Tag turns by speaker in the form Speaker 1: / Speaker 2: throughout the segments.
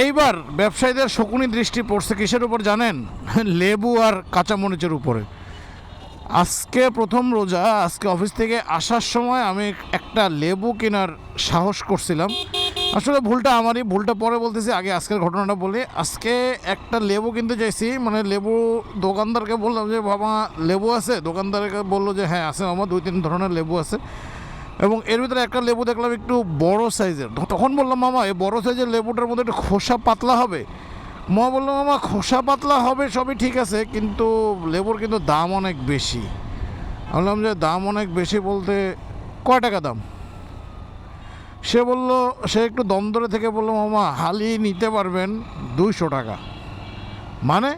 Speaker 1: এইবার ব্যবসায়ীদের শকুনি দৃষ্টি পড়ছে কিসের উপর জানেন? লেবু আর কাঁচামরিচের উপরে। আজকে প্রথম রোজা, আজকে অফিস থেকে আসার সময় আমি একটা লেবু কেনার সাহস করছিলাম। আসলে ভুলটা আমারই, ভুলটা পরে বলতেছি, আগে আজকের ঘটনাটা বলি। আজকে একটা লেবু কিনতে চাইছি, মানে লেবু দোকানদারকে বললাম যে বাবা লেবু আছে? দোকানদারকে বললো যে হ্যাঁ আছে মামা, 2-3 ধরনের লেবু আছে। এবং এর ভিতরে একটা লেবু দেখলাম একটু বড় সাইজের। তখন বললাম মামা এই বড় সাইজের লেবুটার মধ্যে একটু খোসা পাতলা হবে? মা বললো মামা খোসা পাতলা হবে সবই ঠিক আছে, কিন্তু লেবুর কিন্তু দাম অনেক বেশি। বললাম যে দাম অনেক বেশি বলতে কয় টাকা দাম? সে বলল, সে একটু দম ধরে থেকে বললো মামা হালি নিতে পারবেন 200 টাকা। মানে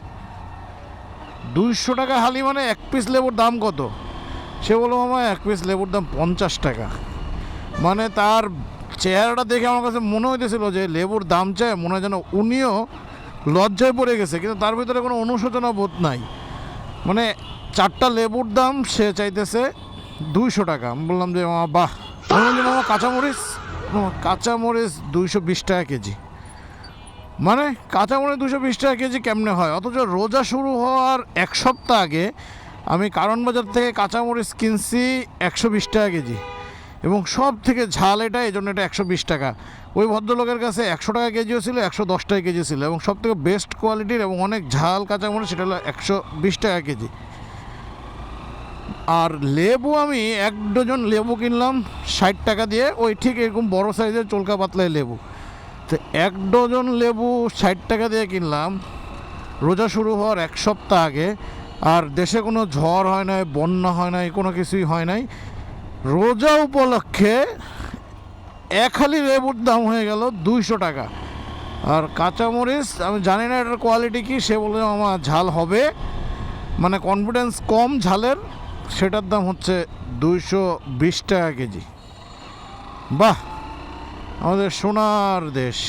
Speaker 1: 200 টাকা হালি, মানে এক পিস লেবুর দাম কত? সে বললো মামা এক পিস লেবুর দাম 50 টাকা। মানে তার চেহারাটা দেখে আমার কাছে মনে হইতেছিল যে লেবুর দাম চায়, মনে হয় যেন উনিও লজ্জায় পড়ে গেছে, কিন্তু তার ভিতরে কোনো অনুশোচনা বোধ নাই। মানে 4টা লেবুর দাম সে চাইতেছে 200 টাকা। আমি বললাম যে মামা বাহ। বললাম যে মামা কাঁচামরিচ? কাঁচামরিচ 220 টাকা কেজি। মানে কাঁচামরিচ 220 টাকা কেজি কেমনে হয়? অথচ রোজা শুরু হওয়ার 1 সপ্তাহ আগে আমি কারণ বাজার থেকে কাঁচামরিচ কিনছি 120 টাকা কেজি, এবং সব থেকে ঝাল এটা, এই জন্য এটা 120 টাকা। ওই ভদ্রলোকের কাছে 100 টাকা কেজিও ছিল, 110 টাকা কেজি ছিল, এবং সব থেকে বেস্ট কোয়ালিটির এবং অনেক ঝাল কাঁচামরিচ সেটা হলো 120 টাকা কেজি। আর লেবু আমি 1 ডজন লেবু কিনলাম 60 টাকা দিয়ে, ওই ঠিক এরকম বড় সাইজের চোলকা পাতলায় লেবু। তো 1 ডজন লেবু 60 টাকা দিয়ে কিনলাম রোজা শুরু হওয়ার 1 সপ্তাহ আগে। আর দেশে কোনো ঝড় হয় নাই, বন্যা হয় নাই, কোনো কিছুই হয় নাই। রোজা উপলক্ষে এক হালি লেবুর দাম হয়ে গেল 200 টাকা। আর কাঁচামরিচ আমি জানি না এটার কোয়ালিটি কি, সে বলে আমার ঝাল হবে, মানে কনফিডেন্স কম ঝালের, সেটার দাম হচ্ছে 220 টাকা কেজি। বাহ, আমাদের সোনার দেশ।